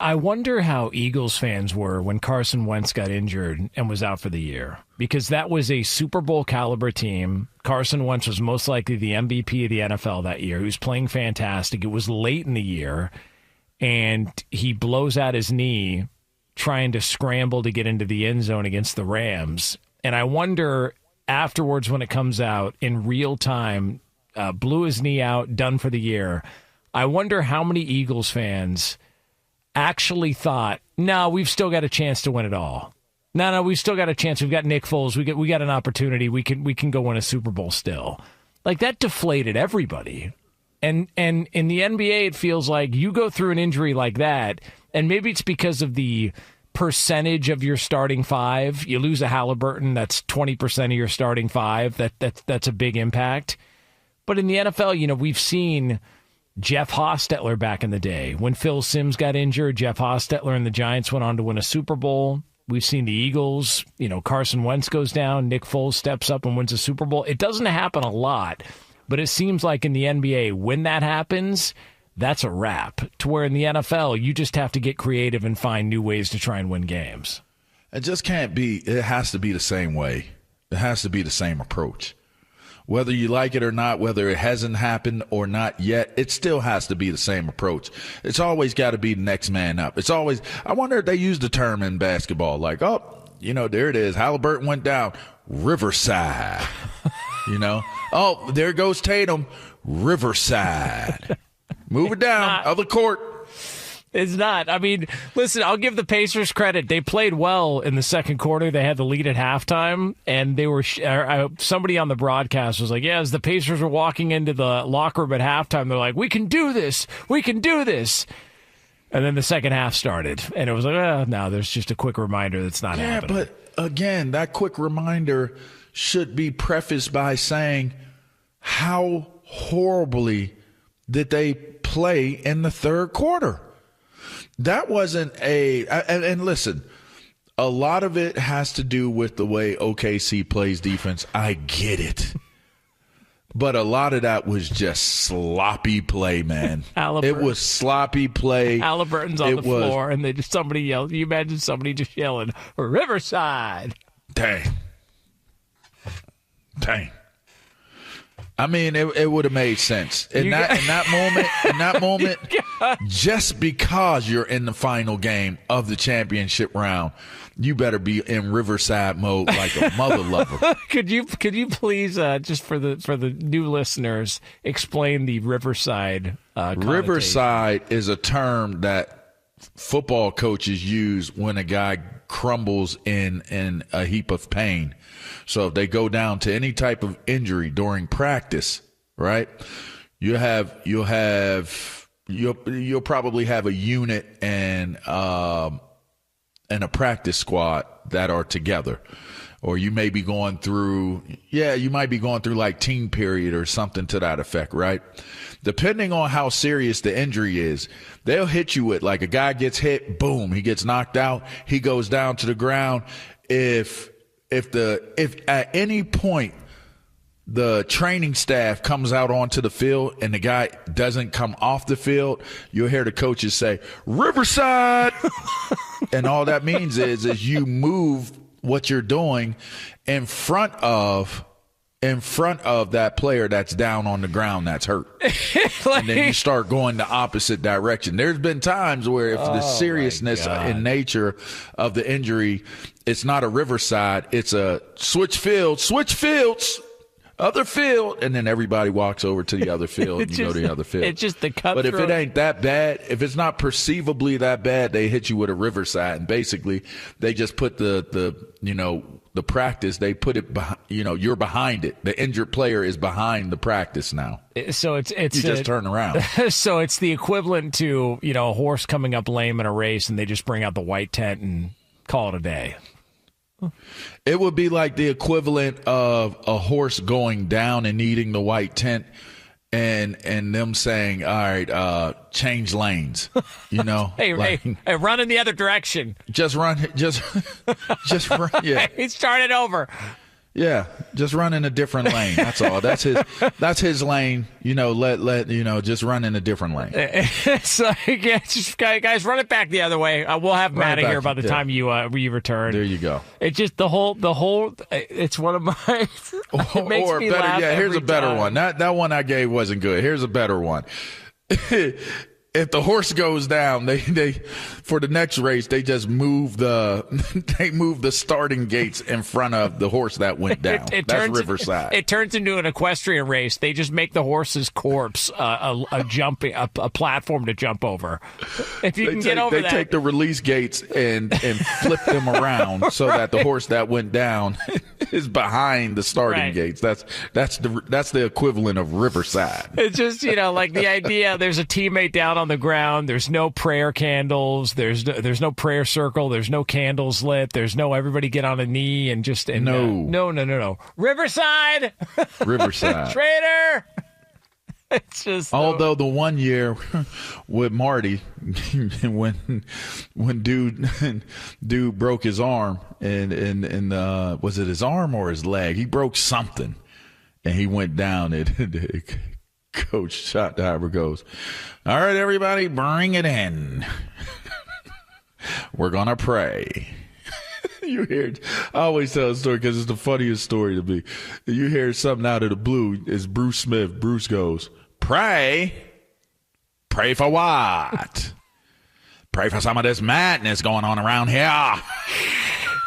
I wonder how Eagles fans were when Carson Wentz got injured and was out for the year, because that was a Super Bowl caliber team. Carson Wentz was most likely the MVP of the NFL that year. He was playing fantastic. It was late in the year, and he blows out his knee trying to scramble to get into the end zone against the Rams. And I wonder afterwards, when it comes out in real time, blew his knee out, done for the year. I wonder how many Eagles fans actually thought, no, we've still got a chance to win it all. No, we've still got a chance. We've got Nick Foles. We got an opportunity. We can go win a Super Bowl still. Like, that deflated everybody. And in the NBA, it feels like you go through an injury like that, and maybe it's because of the percentage of your starting five. You lose a Halliburton, that's 20% of your starting five. That's a big impact. But in the NFL, we've seen Jeff Hostetler back in the day. When Phil Simms got injured, Jeff Hostetler and the Giants went on to win a Super Bowl. We've seen the Eagles, Carson Wentz goes down, Nick Foles steps up and wins a Super Bowl. It doesn't happen a lot, but it seems like in the NBA, when that happens, that's a wrap. To where in the NFL, you just have to get creative and find new ways to try and win games. It just can't be. It has to be the same way. It has to be the same approach. Whether you like it or not, whether it hasn't happened or not yet, it still has to be the same approach. It's always got to be the next man up. It's always, I wonder if they use the term in basketball, like, there it is. Halliburton went down. Riverside. Oh, there goes Tatum. Riverside. Move it down. Other court. It's not. I mean, listen, I'll give the Pacers credit. They played well in the second quarter. They had the lead at halftime, and they were somebody on the broadcast was like, yeah, as the Pacers were walking into the locker room at halftime, they're like, we can do this. We can do this. And then the second half started, and it was like, no, there's just a quick reminder that's not happening. Yeah, but again, that quick reminder should be prefaced by saying how horribly did they play in the third quarter. That wasn't and listen, a lot of it has to do with the way OKC plays defense. I get it. But a lot of that was just sloppy play, man. It was sloppy play. Halliburton's on the floor, and somebody yelled. You imagine somebody just yelling, Riverside. Dang. I mean, it would have made sense in that moment. Just because you're in the final game of the championship round, you better be in Riverside mode like a mother lover. Could you please, just for the new listeners, explain the Riverside? Riverside is a term that football coaches use when a guy crumbles in a heap of pain. So if they go down to any type of injury during practice, right? You'll probably have a unit and a practice squad that are together. Or you may be going through, like team period or something to that effect, right? Depending on how serious the injury is, they'll hit you with, like, a guy gets hit, boom, he gets knocked out, he goes down to the ground. If at any point the training staff comes out onto the field and the guy doesn't come off the field, you'll hear the coaches say, Riverside. And all that means is you move what you're doing in front of that player that's down on the ground that's hurt. And then you start going the opposite direction. There's been times where if the seriousness in nature of the injury, it's not a Riverside, it's a switch fields, other field, and then everybody walks over to the other field and you go to the other field. It's just the cutthroat. But if it ain't that bad, if it's not perceivably that bad, they hit you with a Riverside, and basically they just put the practice, they put it behind, you're behind it. The injured player is behind the practice now. So it's you just turn around. So it's the equivalent to, a horse coming up lame in a race and they just bring out the white tent and call it a day. It would be like the equivalent of a horse going down and needing the white tent and them saying, all right, change lanes, hey, run in the other direction. Just run. Yeah. Hey, start it over. Yeah, just run in a different lane. That's all. That's his lane. Just run in a different lane. It's like, just, guys, run it back the other way. We'll have Matt here by the time you return. There you go. It's just the whole. It's one of my. It makes me better. laugh Yeah, here's a better time. one. That one I gave wasn't good. Here's a better one. If the horse goes down, they for the next race they just move the starting gates in front of the horse that went down. That's Riverside. It turns into an equestrian race. They just make the horse's corpse a platform to jump over. If you can get over that, they take the release gates and flip them around so that the horse that went down is behind the starting gates. That's the equivalent of Riverside. It's just like the idea. There's a teammate down on the ground. There's no prayer candles. There's no prayer circle. There's no candles lit. There's no everybody get on a knee and just no. Riverside. Traitor. It's just although the one year with Marty when dude broke his arm and was it his arm or his leg? He broke something and he went down and Coach Schottenheimer goes, all right, everybody, bring it in. We're going to pray. You hear, I always tell a story because it's the funniest story to me. You hear something out of the blue. It's Bruce Smith. Bruce goes, pray? Pray for what? Pray for some of this madness going on around here.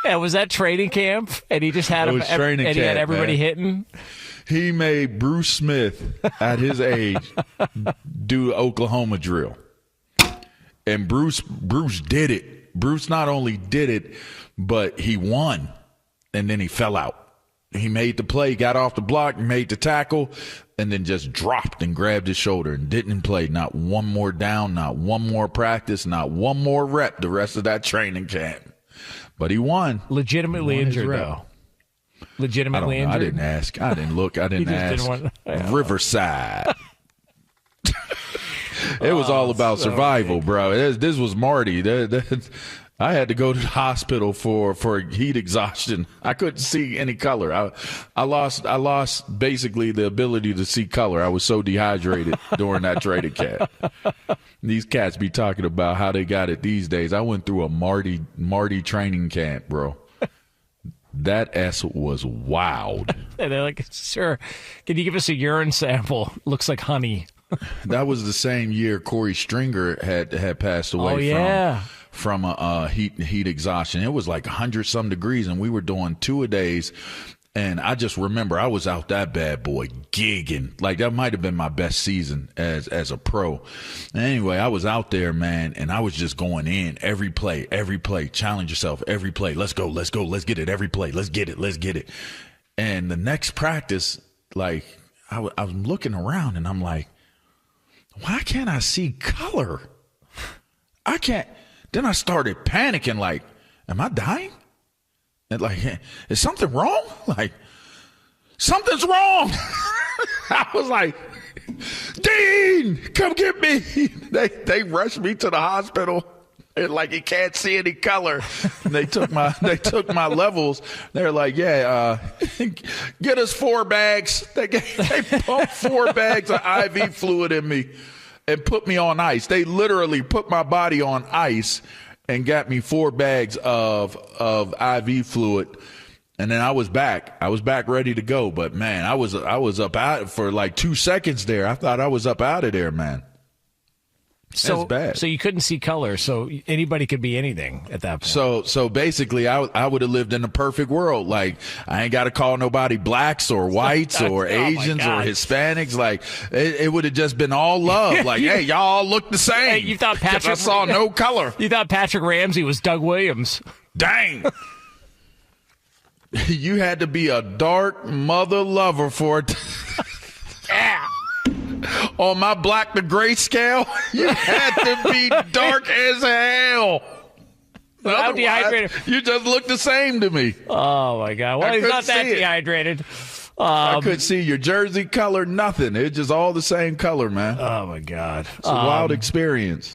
Yeah, was that training camp? And he just had he had everybody hitting? He made Bruce Smith, at his age, do Oklahoma drill. And Bruce did it. Bruce not only did it, but he won. And then he fell out. He made the play, got off the block, made the tackle, and then just dropped and grabbed his shoulder and didn't play. Not one more down, not one more practice, not one more rep the rest of that training camp. But he won. Legitimately injured, though. Legitimately injured? I didn't ask. I didn't look. I didn't ask. Riverside. It was all about survival, bro. This was Marty. I had to go to the hospital for heat exhaustion. I couldn't see any color. I lost basically the ability to see color. I was so dehydrated during that training camp. These cats be talking about how they got it these days. I went through a Marty training camp, bro. That S was wild. And they're like, sir, can you give us a urine sample? Looks like honey. That was the same year Corey Stringer had passed away from heat exhaustion. It was like 100-some degrees, and we were doing 2-a-days. And I just remember I was out that bad boy gigging. Like, that might have been my best season as a pro. And anyway, I was out there, man, and I was just going in every play, challenge yourself, every play. Let's go, let's get it, every play. Let's get it. And the next practice, like, I was looking around, and I'm like, why can't I see color? I can't. Then I started panicking, like, am I dying? And like, is something wrong? Like, something's wrong. I was like, Dean, come get me. They rushed me to the hospital. They're like, he can't see any color. And they took my levels. They're like, yeah, get us 4 bags. They pumped 4 bags of IV fluid in me and put me on ice. They literally put my body on ice and got me 4 bags of IV fluid, and then I was back. I was back ready to go. But man, I was up out for like 2 seconds there. I thought I was up out of there, man. That's bad. So you couldn't see color. So anybody could be anything at that point. So basically, I would have lived in a perfect world. Like, I ain't got to call nobody blacks or whites or Asians or Hispanics. Like, it would have just been all love. Like, hey, y'all look the same. Hey, you thought Patrick? I saw no color. You thought Patrick Ramsey was Doug Williams? Dang. You had to be a dark mother lover for it. Yeah. On my black to gray scale, you had to be dark as hell. How dehydrated? You just look the same to me. Oh, my God. Well, he's not that dehydrated. I couldn't see your jersey color, nothing. It's just all the same color, man. Oh, my God. It's a wild experience.